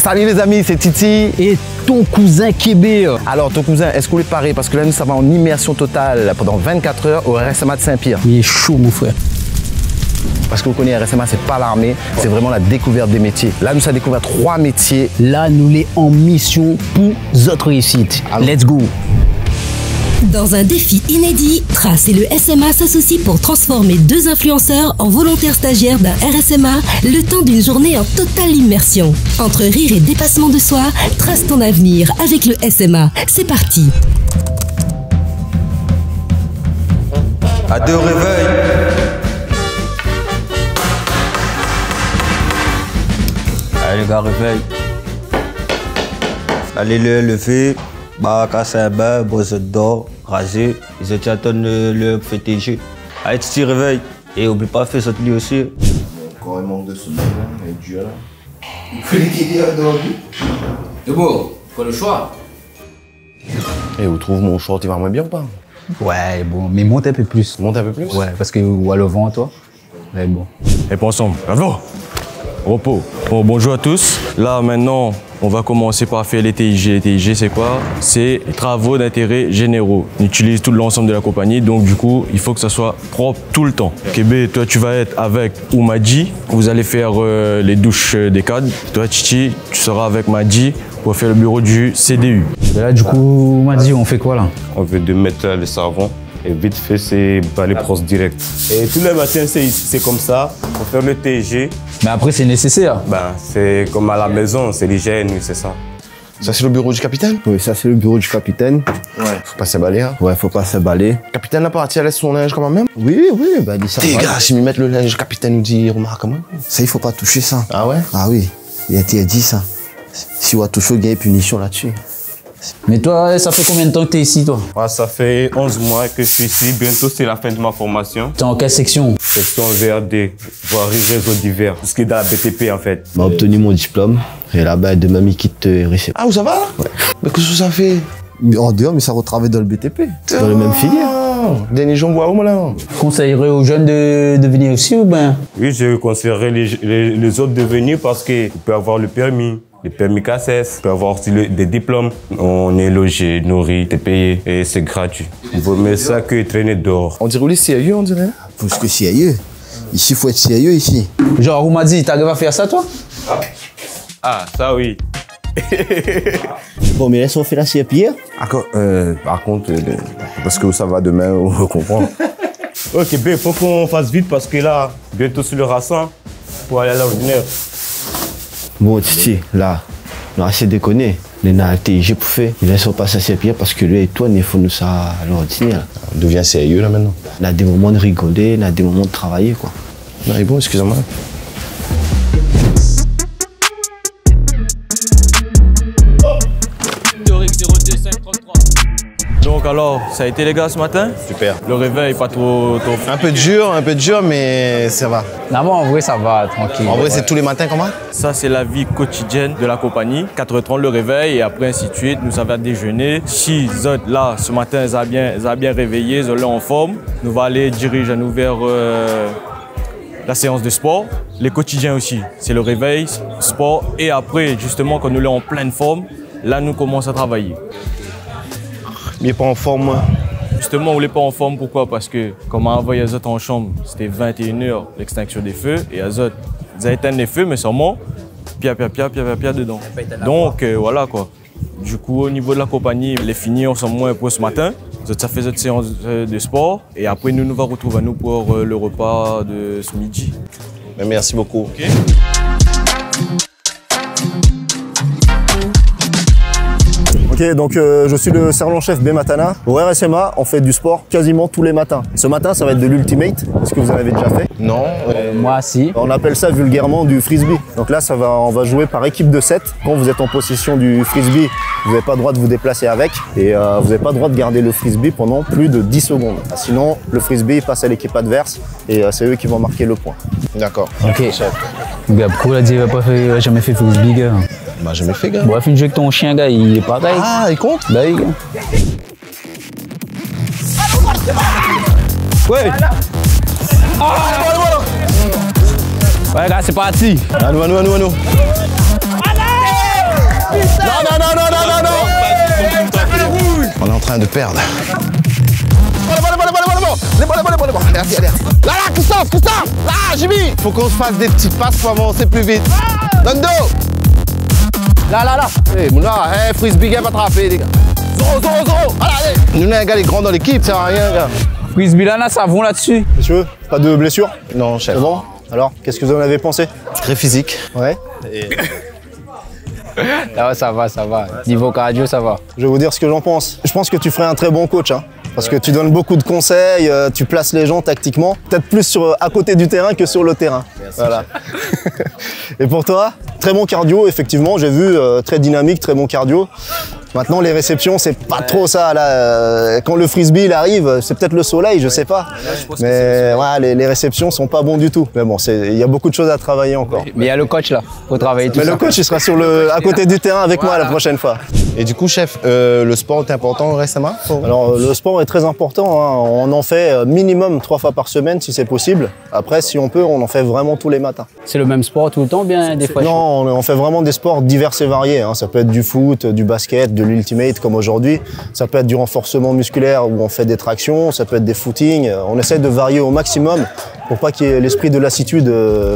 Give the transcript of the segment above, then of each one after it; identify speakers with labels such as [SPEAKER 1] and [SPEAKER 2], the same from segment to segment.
[SPEAKER 1] Salut les amis, c'est Titi.
[SPEAKER 2] Et ton cousin Kébé.
[SPEAKER 1] Alors ton cousin, est-ce qu'on est paré? Parce que là nous ça va en immersion totale pendant 24 heures au RSMA de Saint-Pierre.
[SPEAKER 2] Il est chaud mon frère.
[SPEAKER 1] Parce que vous connaissez RSMA, c'est pas l'armée, c'est vraiment la découverte des métiers. Là nous ça découvert 3 métiers.
[SPEAKER 2] Là nous les en mission pour votre réussite.
[SPEAKER 1] Alors,
[SPEAKER 2] let's go.
[SPEAKER 3] Dans un défi inédit, Trace et le SMA s'associent pour transformer 2 influenceurs en volontaires stagiaires d'un RSMA le temps d'une journée en totale immersion. Entre rire et dépassement de soi, trace ton avenir avec le SMA. C'est parti.
[SPEAKER 4] À 2 réveils. Allez les gars, réveil. Allez le lever. Bah, casser un bain, brosse d'or, raser. Ils étaient attendent le FTG. Allez, Titi, réveil. Et oublie pas de faire cette lit aussi.
[SPEAKER 5] Encore un manque de sommeil, avec Dieu là. Il faut l'équilibrer dans le but.
[SPEAKER 6] C'est beau, faut le choix.
[SPEAKER 1] Et vous trouvez mon short, il va moins bien ou pas?
[SPEAKER 2] Ouais, bon, mais monte un peu plus.
[SPEAKER 1] Monte un peu plus?
[SPEAKER 2] Ouais, parce que ou à le vent, toi. Ouais, bon.
[SPEAKER 7] Et pas ensemble. Bravo. Repos. Bon, bonjour à tous. Là, maintenant, on va commencer par faire les TIG. Les TIG, c'est quoi? C'est travaux d'intérêt généraux. On utilise tout l'ensemble de la compagnie, donc du coup, il faut que ça soit propre tout le temps. Kébé, toi, tu vas être avec Oumadji. Vous allez faire les douches des cadres. Toi, Titi, tu seras avec Madji pour faire le bureau du CDU.
[SPEAKER 2] Et là, du coup, Madji, on fait quoi là?
[SPEAKER 8] On veut 2 mettre le savon et vite fait, c'est balai brosse direct. Et tous les matins, c'est comme ça. Pour faire le TG,
[SPEAKER 2] Mais après, c'est nécessaire.
[SPEAKER 8] ben, c'est comme à la maison, c'est l'hygiène, c'est ça.
[SPEAKER 1] Ça c'est le bureau du capitaine?
[SPEAKER 5] Oui, ça c'est le bureau du capitaine.
[SPEAKER 1] Ouais. Faut pas s'emballer hein.
[SPEAKER 5] Ouais, faut pas s'emballer.
[SPEAKER 1] Capitaine n'a pas à laisse son linge quand même?
[SPEAKER 5] Oui, bah dis ça.
[SPEAKER 1] Les gars, si me mettent le linge, capitaine nous dit, remarque comment?
[SPEAKER 5] Ça, il faut pas toucher ça.
[SPEAKER 1] Ah ouais?
[SPEAKER 5] Ah oui, il a interdit ça. Si on va toucher, il y a une punition là-dessus.
[SPEAKER 2] Mais toi, ça fait combien de temps que t'es ici, toi?
[SPEAKER 8] Ouais, ça fait 11 mois que je suis ici. Bientôt, c'est la fin de ma formation.
[SPEAKER 2] T'es en quelle section?
[SPEAKER 8] Section VRD, voirie réseau divers. Tout ce qui est dans la BTP, en fait.
[SPEAKER 5] J'ai obtenu mon diplôme. Et là-bas, demain, il quitte réception.
[SPEAKER 1] Ah, où ça va là? Ouais. Mais qu'est-ce que ça fait?
[SPEAKER 5] En dehors, mais ça retravaille dans le BTP. Dans la même filière.
[SPEAKER 1] Denis Jean bois où là?
[SPEAKER 2] Conseillerais aux jeunes de venir aussi ou bien?
[SPEAKER 8] Oui, je conseillerais les autres de venir parce qu'ils peuvent avoir le permis KSS, ils peuvent avoir aussi des diplômes. On est logé, nourri, t'es payé et c'est gratuit. Il vaut mieux ça que traîner dehors.
[SPEAKER 1] On dirait où les sérieux, on dirait?
[SPEAKER 5] Parce que sérieux. Ici, il faut être sérieux ici.
[SPEAKER 2] Genre, on m'a dit, t'arrives à faire ça, toi?
[SPEAKER 8] Ah, ça oui.
[SPEAKER 5] Bon, mais laisse-moi faire la CPR.
[SPEAKER 1] Par contre, parce que ça va demain, on comprend.
[SPEAKER 8] Ok, il faut qu'on fasse vite parce que là, bientôt sur le rassin pour aller à l'ordinaire.
[SPEAKER 5] Bon, Titi, là, on a assez déconné. Les a TIG pour faire. Il laisse passer à CPR parce que lui et toi, il faut nous ça à l'ordinaire.
[SPEAKER 1] On devient sérieux là maintenant.
[SPEAKER 5] On a des moments de rigoler, on a des moments de travailler, quoi.
[SPEAKER 1] Non, mais bon, excusez-moi.
[SPEAKER 7] Donc alors, ça a été les gars ce matin?
[SPEAKER 1] Super.
[SPEAKER 7] Le réveil, pas trop
[SPEAKER 1] Un peu dur, mais ça va.
[SPEAKER 2] Non, mais en vrai, ça va, tranquille.
[SPEAKER 1] En vrai, c'est tous les matins comment?
[SPEAKER 7] Ça, c'est la vie quotidienne de la compagnie. 4h30 le réveil et après ainsi de suite. Nous, ça va déjeuner. Si autres, là, ce matin, ils ont bien réveillé, ils sont en forme. Nous allons aller diriger à nous vers la séance de sport. Les quotidiens aussi, c'est le réveil, sport. Et après, justement, quand nous sommes en pleine forme, là, nous commençons à travailler.
[SPEAKER 1] Il est pas en forme, moi.
[SPEAKER 7] Justement, on n'est pas en forme, pourquoi? Parce que, comme on a envoyé Azot en chambre, c'était 21h l'extinction des feux. Et Azot, ils ont éteint les feux, mais seulement, pia dedans. Donc, voilà quoi. Du coup, au niveau de la compagnie, les finis, on s'en moins pour ce matin. Ça fait cette séance de sport. Et après, nous allons retrouver à nous pour le repas de ce midi.
[SPEAKER 1] Merci beaucoup.
[SPEAKER 7] Okay.
[SPEAKER 9] Ok, donc je suis le sergent-chef Bematana. Au RSMA, on fait du sport quasiment tous les matins. Ce matin, ça va être de l'ultimate. Est-ce que vous en avez déjà fait?
[SPEAKER 1] Non.
[SPEAKER 2] Moi, si.
[SPEAKER 9] On appelle ça vulgairement du frisbee. Donc là, on va jouer par équipe de 7. Quand vous êtes en possession du frisbee, vous n'avez pas le droit de vous déplacer avec. Et vous n'avez pas le droit de garder le frisbee pendant plus de 10 secondes. Sinon, le frisbee passe à l'équipe adverse et c'est eux qui vont marquer le point.
[SPEAKER 1] D'accord.
[SPEAKER 2] Ok. Gars, pourquoi il a dit qu'il n'a jamais fait frisbee, gars?
[SPEAKER 1] Bah, jamais fait, gars.
[SPEAKER 2] Bref, une jeu que ton chien, gars, il est pareil.
[SPEAKER 1] Ah, il compte?
[SPEAKER 2] Bah oui, gars. Ouais. Ouais, gars, c'est parti.
[SPEAKER 1] À nous. train de perdre. Là, Christophe! Là, Jimmy! Faut qu'on se fasse des petites passes pour avancer plus vite. Donne dos! Là. Hey, Frisbee, gars, pas attraper, les gars. 0. Allez. Nous, un gars, les grands dans l'équipe, ça sert à rien, gars.
[SPEAKER 2] Frisbee là, ça vont là-dessus.
[SPEAKER 9] Monsieur, pas de blessure?
[SPEAKER 1] Non, chef.
[SPEAKER 9] C'est bon? Alors, qu'est-ce que vous en avez pensé?
[SPEAKER 1] Très physique.
[SPEAKER 9] Ouais.
[SPEAKER 2] Ça va. Niveau cardio, ça va.
[SPEAKER 9] Je vais vous dire ce que j'en pense. Je pense que tu ferais un très bon coach, hein. Parce que tu donnes beaucoup de conseils, tu places les gens tactiquement, peut-être plus à côté du terrain que sur le terrain. Merci, voilà. Et pour toi, très bon cardio, effectivement, j'ai vu, très dynamique, très bon cardio. Maintenant, les réceptions, c'est pas trop ça. Là, quand le frisbee il arrive, c'est peut-être le soleil, je sais pas. Mais ouais, les réceptions sont pas bons du tout. Mais bon, il y a beaucoup de choses à travailler encore.
[SPEAKER 2] Mais il y a le coach là, faut travailler tout ça.
[SPEAKER 9] Mais le coach, il sera à côté du terrain avec moi la prochaine fois.
[SPEAKER 1] Et du coup, chef, le sport est important récemment?
[SPEAKER 9] Alors, le sport est très important, hein. On en fait minimum 3 fois par semaine si c'est possible. Après, si on peut, on en fait vraiment tous les matins.
[SPEAKER 2] C'est le même sport tout le temps, bien des fois?
[SPEAKER 9] Non, on fait vraiment des sports divers et variés, hein. Ça peut être du foot, du basket, de l'ultimate comme aujourd'hui. Ça peut être du renforcement musculaire où on fait des tractions, ça peut être des footings. On essaie de varier au maximum pour pas qu'il y ait l'esprit de lassitude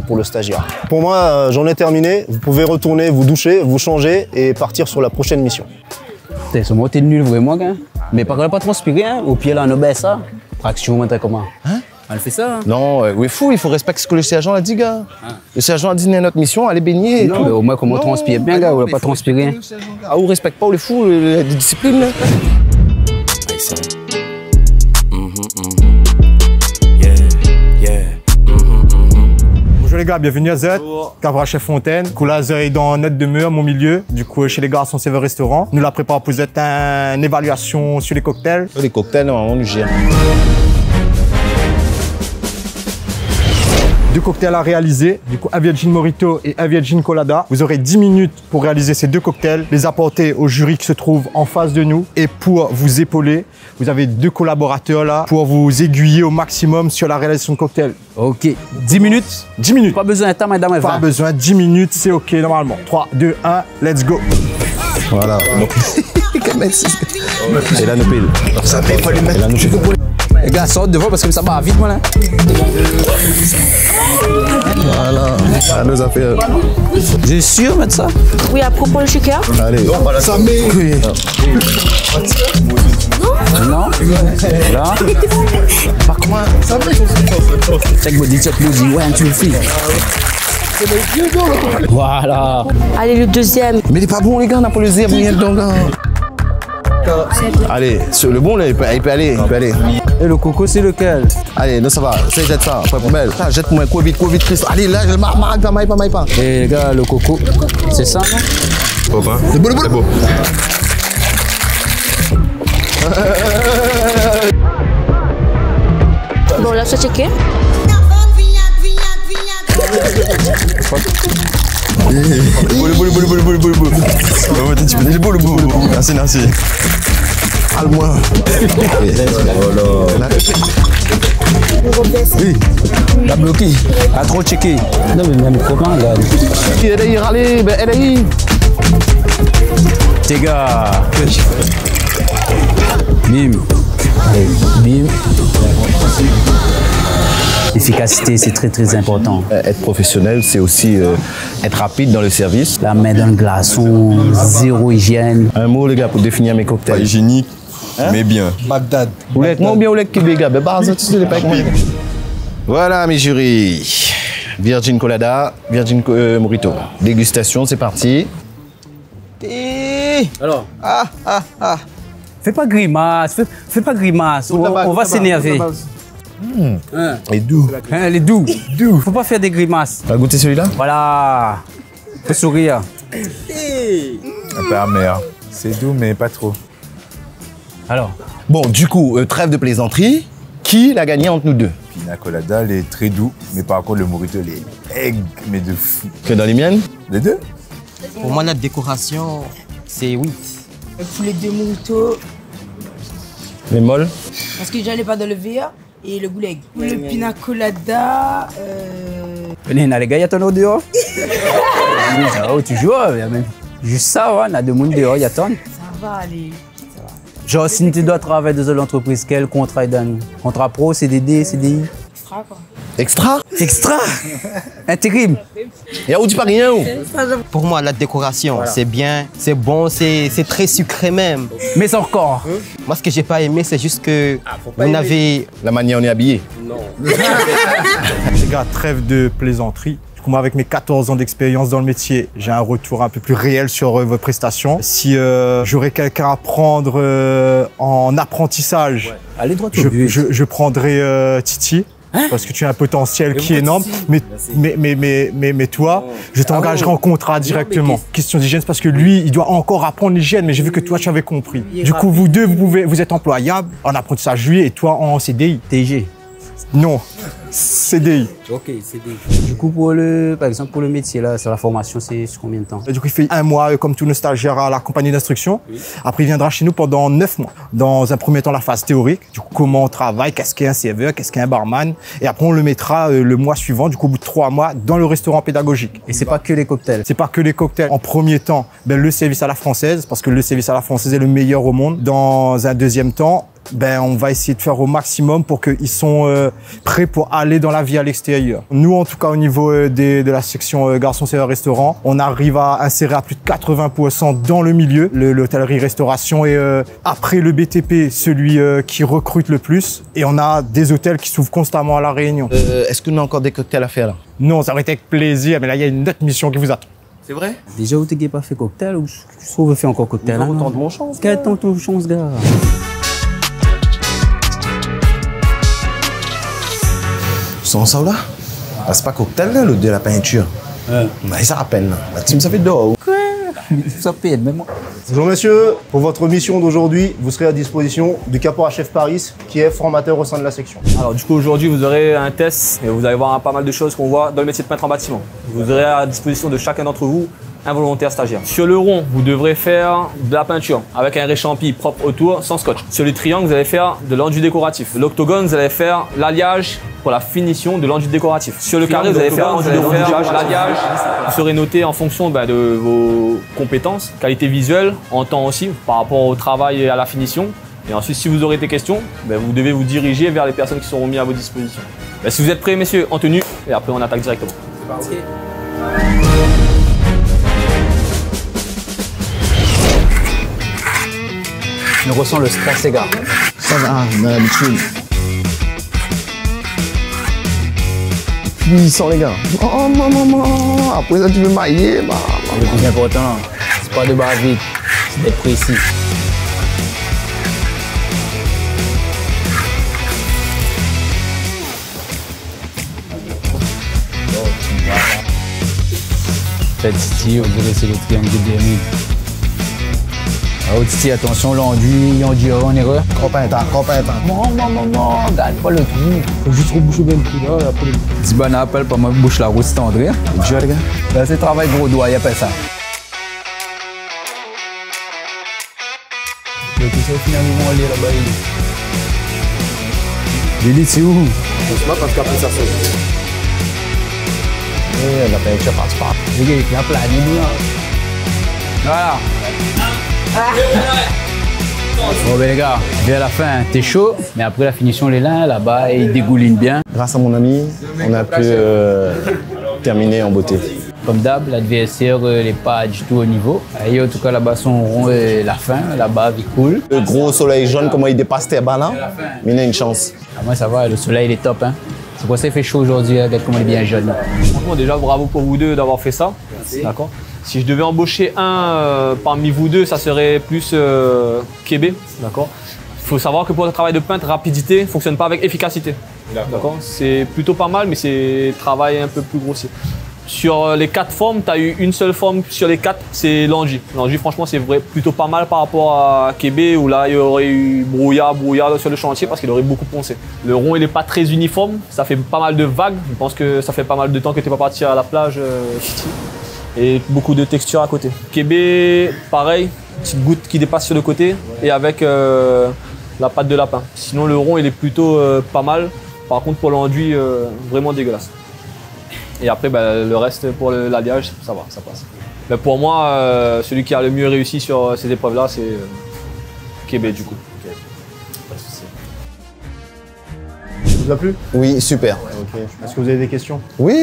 [SPEAKER 9] pour le stagiaire. Pour moi, j'en ai terminé. Vous pouvez retourner, vous doucher, vous changer et partir sur la prochaine mission.
[SPEAKER 2] Ce mot, t'es nul vraiment, gars. Mais par contre, pas transpirer, hein. Au pied là, on obèse ça. Traction, on comment?
[SPEAKER 1] Hein?
[SPEAKER 2] On fait ça. Hein?
[SPEAKER 1] Non, oui, fou, il faut respecter ce que le sergent a dit, gars. Le sergent a dit notre mission, aller baigner.
[SPEAKER 2] Non, mais au moins, comment transpirer bien, gars, ou pas transpirer.
[SPEAKER 1] Ah, on respecte pas, on est fou, la discipline, là.
[SPEAKER 10] Bonjour les gars, bienvenue à Z, Cabra Chef Fontaine. Du coup là, Z est dans notre demeure, mon milieu. Du coup, chez les garçons, c'est le restaurant. Nous la préparons pour Z une évaluation sur les cocktails.
[SPEAKER 1] Les cocktails, normalement, nous gère.
[SPEAKER 10] 2 cocktails à réaliser, du coup un Virgin Mojito et un Virgin Colada. Vous aurez 10 minutes pour réaliser ces 2 cocktails, les apporter au jury qui se trouve en face de nous. Et pour vous épauler, vous avez 2 collaborateurs là pour vous aiguiller au maximum sur la réalisation de cocktails.
[SPEAKER 2] Ok, 10 minutes.
[SPEAKER 10] 10 minutes.
[SPEAKER 2] Pas besoin de temps, madame.
[SPEAKER 10] Pas besoin, 10 minutes, c'est ok normalement. 3, 2, 1, let's go.
[SPEAKER 1] Voilà. Et là, nous pile. Ça paye pas les mettre.
[SPEAKER 2] Les gars, sortent devant parce que ça va vite, moi là.
[SPEAKER 1] Voilà, à nos affaires.
[SPEAKER 2] J'ai sûr mettre ça?
[SPEAKER 11] Oui, à propos du shaker.
[SPEAKER 1] Allez, ça met. Oui.
[SPEAKER 2] Non. Là.
[SPEAKER 1] Par comment ça met?
[SPEAKER 2] C'est que vous dites que vous ouais, tu le fais. Voilà.
[SPEAKER 11] Allez, le deuxième.
[SPEAKER 1] Mais il est pas bon, les gars, on n'a pas le deuxième, rien donc. Allez, le bon, là, il peut aller.
[SPEAKER 2] Et le coco, c'est lequel?
[SPEAKER 1] Allez, non, ça va. Ça, jette ça. Pas poubelle. Jette-moi, quoi vite, Christ. Allez, là, je marque, pas.
[SPEAKER 2] Et les gars, le coco, c'est ça, non?
[SPEAKER 7] Papa.
[SPEAKER 1] C'est beau.
[SPEAKER 11] Bon, là, c'est checké.
[SPEAKER 1] Merci. Calme-moi.
[SPEAKER 2] Oui. T'as bloqué. A trop checké. Non, mais même comment, là?
[SPEAKER 1] Allez,
[SPEAKER 2] Les gars. Bim. Bim. L'efficacité, c'est très important.
[SPEAKER 1] Être professionnel, c'est aussi être rapide dans le service.
[SPEAKER 2] La main dans le glaçon, zéro hygiène.
[SPEAKER 1] Un mot, les gars, pour définir mes cocktails.
[SPEAKER 7] Pas hygiénique, mais bien.
[SPEAKER 1] Bagdad. Vous voulez avec moi ou bien vous voulez avec Québec, gars? Voilà, mes jurys. Virgin Colada, Virgin Mojito. Dégustation, c'est parti.
[SPEAKER 2] Alors. Fais pas grimace, fais pas grimace. On va s'énerver.
[SPEAKER 1] Les doux.
[SPEAKER 2] Les doux. Faut pas faire des grimaces.
[SPEAKER 1] Tu vas goûter celui-là?
[SPEAKER 2] Voilà. Faut sourire.
[SPEAKER 12] Un peu amer. C'est doux, mais pas trop.
[SPEAKER 2] Alors.
[SPEAKER 1] Bon, du coup, trêve de plaisanterie. Qui l'a gagné entre nous deux?
[SPEAKER 12] Pina Colada, il est très doux, mais par contre, le Mojito, il est egg, mais de fou.
[SPEAKER 1] Que dans les miennes?
[SPEAKER 12] Les deux?
[SPEAKER 13] Pour moi, notre décoration, c'est oui.
[SPEAKER 14] Pour les 2 mojitos.
[SPEAKER 1] Les molles?
[SPEAKER 14] Parce que j'allais pas dans le verre. Et le goulag. Pour le pina colada.
[SPEAKER 2] Venez, les gars, il y a ton autre dehors. Oh, tu joues, même. Juste ça, on a 2 monde dehors, il y a ton.
[SPEAKER 14] Ça va aller.
[SPEAKER 2] Genre, si tu dois travailler dans l'entreprise, quel contrat il donne? Contrat pro, CDD, CDI?
[SPEAKER 14] Extra quoi.
[SPEAKER 1] Extra?
[SPEAKER 2] Extra? Intérim?
[SPEAKER 1] Y'a où tu pas rien?
[SPEAKER 13] Pour moi, la décoration, c'est bien, c'est bon, c'est très sucré même.
[SPEAKER 2] Mais c'est encore.
[SPEAKER 13] Moi, ce que j'ai pas aimé, c'est juste que vous n'avez...
[SPEAKER 1] La manière on est habillé.
[SPEAKER 10] Non. Les gars, trêve de plaisanterie. Moi, avec mes 14 ans d'expérience dans le métier, j'ai un retour un peu plus réel sur vos prestations. Si j'aurais quelqu'un à prendre en apprentissage,
[SPEAKER 2] allez droit au but.
[SPEAKER 10] Je prendrais Titi. Parce que tu as un potentiel qui est énorme, mais toi, je t'engagerai en contrat directement. Question d'hygiène, c'est parce que lui, il doit encore apprendre l'hygiène, mais j'ai vu que toi, tu avais compris. Du coup, vous deux, vous êtes employables en apprentissage, lui et toi en CDI.
[SPEAKER 2] TG.
[SPEAKER 10] Non, CDI.
[SPEAKER 2] Ok, CDI. Du coup, par exemple, pour le métier, là, sur la formation, c'est sur combien de temps?
[SPEAKER 10] Du coup, il fait 1 mois, comme tous nos stagiaires à la compagnie d'instruction. Oui. Après, il viendra chez nous pendant 9 mois. Dans un premier temps, la phase théorique. Du coup, comment on travaille, qu'est-ce qu'est un serveur, qu'est-ce qu'est un barman. Et après, on le mettra le mois suivant, du coup, au bout de 3 mois, dans le restaurant pédagogique.
[SPEAKER 2] Et c'est pas que les cocktails?
[SPEAKER 10] C'est pas que les cocktails. En premier temps, le service à la française, parce que le service à la française est le meilleur au monde. Dans un deuxième temps, on va essayer de faire au maximum pour qu'ils sont prêts pour aller dans la vie à l'extérieur. Nous, en tout cas, au niveau de la section garçon serveur restaurant, on arrive à insérer à plus de 80% dans le milieu, l'hôtellerie-restauration est après le BTP, celui qui recrute le plus. Et on a des hôtels qui s'ouvrent constamment à La Réunion.
[SPEAKER 1] Est-ce qu'on a encore des cocktails à faire là?
[SPEAKER 10] Non, ça aurait été avec plaisir, mais là, il y a une autre mission qui vous attend.
[SPEAKER 1] C'est vrai?
[SPEAKER 2] Déjà, vous n'avez pas fait cocktail ou tu veux faire encore cocktail?
[SPEAKER 1] Quel temps de mon chance?
[SPEAKER 2] Quel temps de chance, gars?
[SPEAKER 1] Sans ça là? Ah, c'est pas cocktail là, l'autre de la peinture. Mais ça à peine là. La team ça fait dehors.
[SPEAKER 2] Quoi? Ça fait même moi.
[SPEAKER 9] Bonjour messieurs, pour votre mission d'aujourd'hui, vous serez à disposition du caporal-chef Paris qui est formateur au sein de la section.
[SPEAKER 15] Alors du coup aujourd'hui vous aurez un test et vous allez voir pas mal de choses qu'on voit dans le métier de peintre en bâtiment. Vous aurez à disposition de chacun d'entre vous un volontaire stagiaire. Sur le rond, vous devrez faire de la peinture avec un réchampi propre autour sans scotch. Sur le triangle, vous allez faire de l'enduit décoratif. L'octogone, vous allez faire l'alliage pour la finition de l'enduit décoratif. Sur le carré, vous allez faire l'alliage. Vous serez noté en fonction de vos compétences, qualité visuelle, en temps aussi, par rapport au travail et à la finition. Et ensuite, si vous aurez des questions, vous devez vous diriger vers les personnes qui seront mises à vos dispositions. Si vous êtes prêts, messieurs, en tenue, et après on attaque directement. C'est parti.
[SPEAKER 2] Je ressens le stress, les gars.
[SPEAKER 1] Ça va, on a l'habitude. Puissant, les gars. Oh, maman, après ça, tu veux mailler, bah.
[SPEAKER 2] Le plus important, c'est pas de barre vite, c'est d'être précis. Faites Titi, on dirait c'est le triangle de Bermude. Oh Titi, attention, l'enduit, en erreur.
[SPEAKER 1] Copain,
[SPEAKER 2] Non, garde pas le trou. Faut juste reboucher bien le trou là. Après... Zibana appelle pas moi, bouche la route, c'est André.
[SPEAKER 1] Tu vois, les gars?
[SPEAKER 2] Là, c'est travail gros doigt, il appelle ça. Le tout ça, finalement, aller là-bas. Lily, c'est où?
[SPEAKER 9] Doucement parce qu'après ça saute.
[SPEAKER 2] La peinture passe pas. Les gars, il y a plein de là. Voilà. Bon ben les gars, vers la fin, t'es chaud, mais après la finition, les lins là-bas, ils dégoulinent bien.
[SPEAKER 9] Grâce à mon ami, on a pu terminer en beauté.
[SPEAKER 2] Comme d'hab, l'adversaire n'est pas du tout au niveau. Et en tout cas, là-bas, son rond est la fin, là-bas, il coule.
[SPEAKER 9] Le gros soleil jaune, comment il dépasse tes balles, mais il a une chance.
[SPEAKER 2] Ah, moi, ça va, le soleil, il est top. Hein. C'est pour ça qu'il fait chaud aujourd'hui, regarde comment il est bien jaune.
[SPEAKER 15] Franchement, déjà, bravo pour vous deux d'avoir fait ça. D'accord. Si je devais embaucher un parmi vous deux, ça serait plus Kébé. D'accord. Il faut savoir que pour le travail de peintre, rapidité ne fonctionne pas avec efficacité. D'accord. C'est plutôt pas mal, mais c'est travail un peu plus grossier. Sur les 4 formes, tu as eu une seule forme sur les 4, c'est l'enduit. L'enduit, franchement, c'est plutôt pas mal par rapport à Kébé, où là, il y aurait eu brouillard sur le chantier parce qu'il aurait beaucoup poncé. Le rond, il n'est pas très uniforme, ça fait pas mal de vagues. Je pense que ça fait pas mal de temps que tu n'es pas parti à la plage, Titi. Et beaucoup de texture à côté. Kébé, pareil, petite goutte qui dépasse sur le côté et avec la pâte de lapin. Sinon, le rond, il est plutôt pas mal. Par contre, pour l'enduit, vraiment dégueulasse. Et après, le reste pour l'alliage, ça va, ça passe. Mais pour moi, celui qui a le mieux réussi sur ces épreuves-là, c'est Québec du coup.
[SPEAKER 9] Pas de souci. Ça vous a plu?
[SPEAKER 1] Oui, super.
[SPEAKER 9] Ok. Est-ce que vous avez des questions?
[SPEAKER 1] Oui,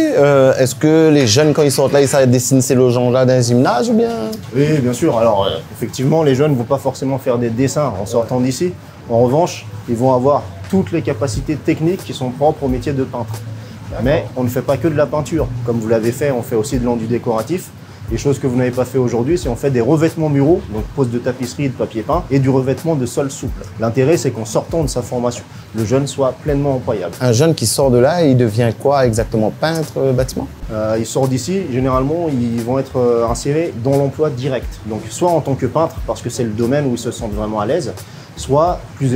[SPEAKER 1] est-ce que les jeunes, quand ils sortent là, ils savent dessiner ces logements-là dans un gymnase ou bien?
[SPEAKER 9] Oui, bien sûr. Alors, effectivement, les jeunes ne vont pas forcément faire des dessins en sortant d'ici. En revanche, ils vont avoir toutes les capacités techniques qui sont propres au métier de peintre. Mais on ne fait pas que de la peinture. Comme vous l'avez fait, on fait aussi de l'enduit décoratif. Les choses que vous n'avez pas fait aujourd'hui, c'est on fait des revêtements muraux, donc pose de tapisserie et de papier peint, et du revêtement de sol souple. L'intérêt, c'est qu'en sortant de sa formation, le jeune soit pleinement employable.
[SPEAKER 1] Un jeune qui sort de là, il devient quoi exactement? Peintre, bâtiment?
[SPEAKER 9] Il sort d'ici, généralement, ils vont être insérés dans l'emploi direct. Donc soit en tant que peintre, parce que c'est le domaine où ils se sentent vraiment à l'aise, soit plus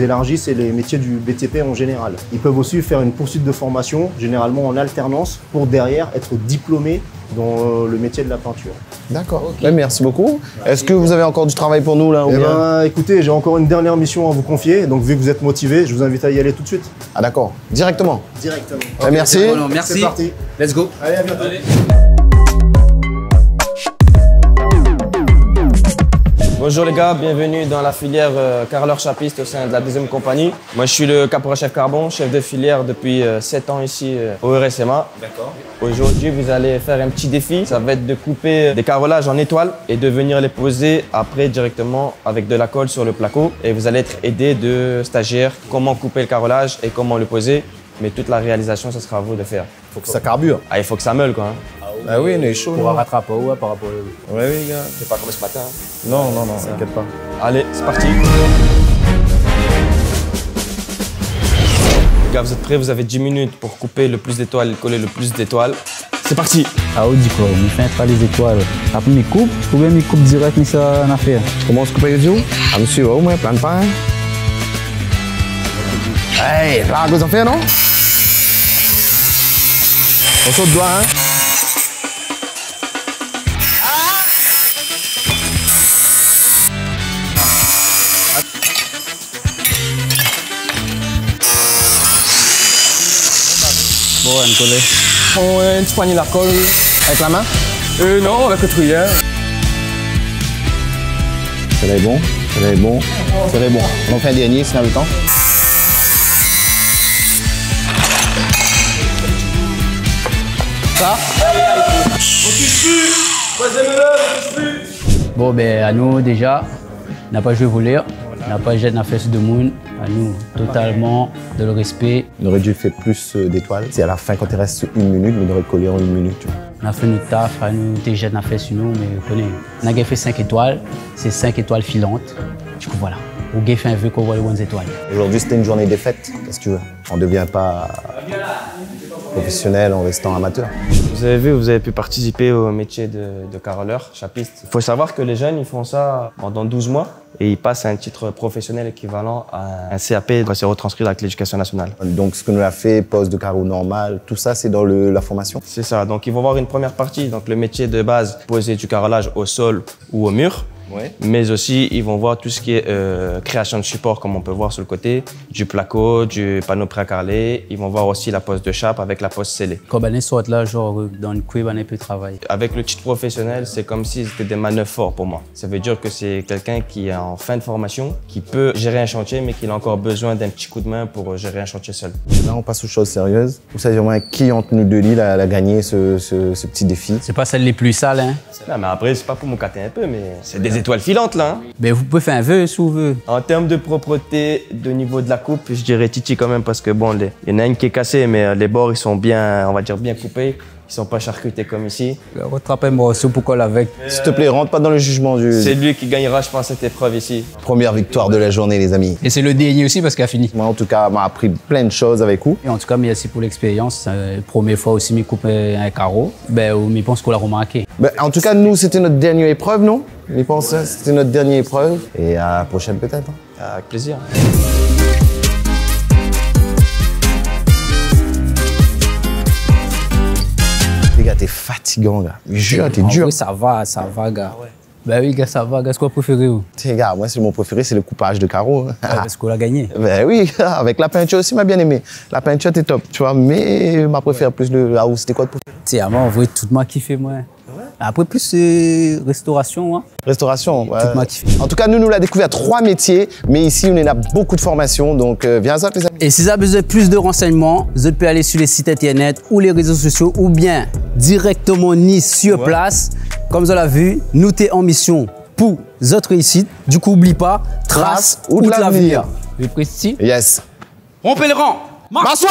[SPEAKER 9] élargi, c'est les métiers du BTP en général. Ils peuvent aussi faire une poursuite de formation, généralement en alternance, pour derrière être diplômés dans le métier de la peinture.
[SPEAKER 1] D'accord. Okay. Merci beaucoup. Est-ce que vous avez encore du travail pour nous là?
[SPEAKER 9] Eh bien, écoutez, j'ai encore une dernière mission à vous confier. Donc, vu que vous êtes motivé, je vous invite à y aller tout de suite.
[SPEAKER 1] Ah d'accord. Directement?
[SPEAKER 9] Directement.
[SPEAKER 1] Okay, merci.
[SPEAKER 6] Bon, merci.
[SPEAKER 9] C'est parti.
[SPEAKER 6] Let's go.
[SPEAKER 9] Allez, à bientôt. Allez.
[SPEAKER 16] Bonjour les gars, bienvenue dans la filière carreleur chapiste au sein de la deuxième compagnie. Moi je suis le caporal-chef Carbon, chef de filière depuis 7 ans ici au RSMA.
[SPEAKER 6] D'accord.
[SPEAKER 16] Aujourd'hui vous allez faire un petit défi, ça va être de couper des carrelages en étoiles et de venir les poser après directement avec de la colle sur le placo. Et vous allez être aidé de stagiaires, comment couper le carrelage et comment le poser. Mais toute la réalisation, ce sera à vous de faire.
[SPEAKER 1] Faut que ça carbure.
[SPEAKER 16] Ah, il faut que ça meule quoi. Hein.
[SPEAKER 1] Ah oui, on est chaud.
[SPEAKER 2] On va rattraper ouais, par rapport à...
[SPEAKER 1] Ouais, oui, gars.
[SPEAKER 16] C'est pas comme ce matin. Hein.
[SPEAKER 1] Non, non, non, t'inquiète pas.
[SPEAKER 16] Allez, c'est parti. Les gars, vous êtes prêts? Vous avez 10 minutes pour couper le plus d'étoiles et coller le plus d'étoiles. C'est parti.
[SPEAKER 2] Ah, on dit quoi? On fait pas les étoiles. Après, mes coupes, ou bien mes coupes direct, mais ça en affaire.
[SPEAKER 1] Comment on se coupe les yeux? Ah, monsieur, au moins, plein de pain. Hey, là, qu'est-ce qu'on fait, non? On saute doigt, hein?
[SPEAKER 16] Bon, on va coller. On tu poignes la colle avec la main? Non, avec le tuyau.
[SPEAKER 1] Ça va être bon, ça va être bon, ça va être bon. On en fait un dernier, sinon le temps. Ça?
[SPEAKER 16] On touche plus! Troisième heure, on touche plus!
[SPEAKER 2] Bon, ben, à nous, déjà, on n'a pas joué voler, on n'a pas jeté la fesse de monde. À nous, totalement de le respect.
[SPEAKER 1] On aurait dû faire plus d'étoiles. C'est à la fin, quand il reste 1 minute, on aurait collé en 1 minute. Tu vois.
[SPEAKER 2] On a fait notre taf, à nous, déjà, on a fait sur nous, mais vous connaissez. On a fait 5 étoiles, c'est 5 étoiles filantes. Du coup, voilà. On a fait un vœu qu'on voit les bonnes étoiles.
[SPEAKER 1] Aujourd'hui, c'était une journée de fête. Qu'est-ce que tu veux? On ne devient pas professionnel en restant amateur.
[SPEAKER 16] Vous avez vu, vous avez pu participer au métier de carreleur, chapiste. Il faut savoir que les jeunes, ils font ça pendant 12 mois et ils passent à un titre professionnel équivalent à un CAP quand c'est retranscrit avec l'éducation nationale.
[SPEAKER 1] Donc ce que nous a fait, poste de carreau normal, tout ça c'est dans la formation?
[SPEAKER 16] C'est ça, donc ils vont voir une première partie, donc le métier de base, poser du carrelage au sol ou au mur. Ouais. Mais aussi, ils vont voir tout ce qui est création de support, comme on peut voir sur le côté, du placo, du panneau pré-carrelé. Ils vont voir aussi la pose de chape avec la pose scellée.
[SPEAKER 2] Quand on est là, genre, dans le cuivre, on peut travailler.
[SPEAKER 16] Avec le titre professionnel, c'est comme si c'était des manœuvres fortes pour moi. Ça veut dire que c'est quelqu'un qui est en fin de formation, qui peut gérer un chantier, mais qui a encore besoin d'un petit coup de main pour gérer un chantier seul.
[SPEAKER 1] Là, on passe aux choses sérieuses. Vous savez au moins qui entre nous deux a gagné ce petit défi?
[SPEAKER 2] C'est pas celle les plus sales, hein?
[SPEAKER 16] Non, mais après, c'est pas pour me cater un peu, mais c'est des étoiles filantes, là. Hein.
[SPEAKER 2] Mais vous pouvez faire un vœu si vous voulez.
[SPEAKER 16] En termes de propreté, de niveau de la coupe, je dirais Titi quand même, parce que bon, il y en a une qui est cassée, mais les bords, ils sont bien, on va dire, bien coupés. Ils sont pas charcutés comme ici.
[SPEAKER 2] Rattrapez-moi aussi pour coller avec.
[SPEAKER 1] S'il te plaît, rentre pas dans le jugement du...
[SPEAKER 16] C'est lui qui gagnera, je pense, cette épreuve ici.
[SPEAKER 1] Première victoire de la journée, les amis.
[SPEAKER 2] Et c'est le dernier aussi parce qu'il a fini.
[SPEAKER 1] Moi, en tout cas, m'a appris plein de choses avec vous.
[SPEAKER 2] Et en tout cas, merci pour l'expérience. La première fois aussi, je coupe un carreau. Ben, je pense qu'on l'a remarqué.
[SPEAKER 1] Ben, en tout cas, nous, c'était notre dernière épreuve, non? Je pense que c'était notre dernière épreuve. Et à la prochaine, peut-être.
[SPEAKER 16] Avec plaisir.
[SPEAKER 1] Les gars, t'es fatigant, gars. Je jure, t'es dur.
[SPEAKER 2] Oui, ça va, gars. Ben oui, gars, ça va. Qu'est-ce qu'on préféré?
[SPEAKER 1] Gars, moi, c'est mon préféré, c'est le coupage de carreaux.
[SPEAKER 2] Parce qu'on l'a gagné.
[SPEAKER 1] Ben oui, avec la peinture aussi, m'a bien aimé. La peinture, t'es top, tu vois. Mais ma préférée plus le house. C'était quoi de préféré?
[SPEAKER 2] Tiens, moi, en vrai, tout m'a kiffé, moi. Après, plus c'est restauration. Hein.
[SPEAKER 1] Restauration, ouais.
[SPEAKER 2] Tout m'a kiffé.
[SPEAKER 1] En tout cas, nous l'a découvert 3 métiers, mais ici, on a beaucoup de formations, donc viens ça, les amis.
[SPEAKER 2] Et si vous avez besoin de plus de renseignements, vous pouvez aller sur les sites internet ou les réseaux sociaux ou bien directement sur place. Comme vous l'avez vu, nous t'es en mission pour votre réussite. Du coup, n'oublie pas, trace ou de l'avenir.
[SPEAKER 1] Yes.
[SPEAKER 2] Mon pèlerin,
[SPEAKER 1] M'assois.